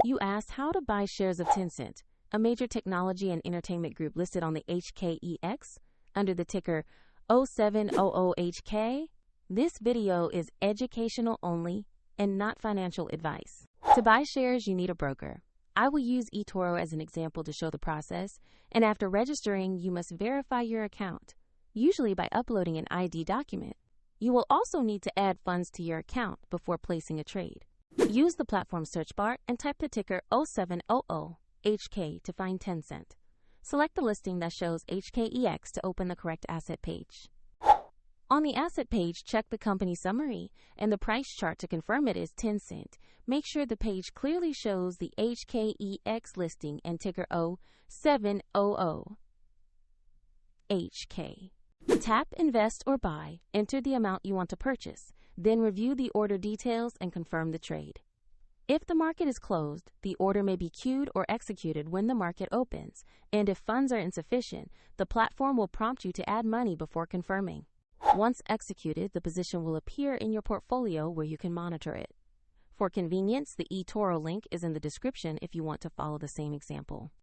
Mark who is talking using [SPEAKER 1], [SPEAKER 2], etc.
[SPEAKER 1] You asked how to buy shares of Tencent, a major technology and entertainment group listed on the HKEX under the ticker 0700HK. This video is educational only and not financial advice. To buy shares, you need a broker. I will use eToro as an example to show the process, and after registering, you must verify your account, usually by uploading an ID document. You will also need to add funds to your account before placing a trade. Use the platform search bar and type the ticker 0700HK to find Tencent. Select the listing that shows HKEX to open the correct asset page. On the asset page, check the company summary and the price chart to confirm it is Tencent. Make sure the page clearly shows the HKEX listing and ticker 0700HK. Tap Invest or Buy, enter the amount you want to purchase, then review the order details and confirm the trade. If the market is closed, the order may be queued or executed when the market opens, and if funds are insufficient, the platform will prompt you to add money before confirming. Once executed, the position will appear in your portfolio where you can monitor it. For convenience, the eToro link is in the description if you want to follow the same example.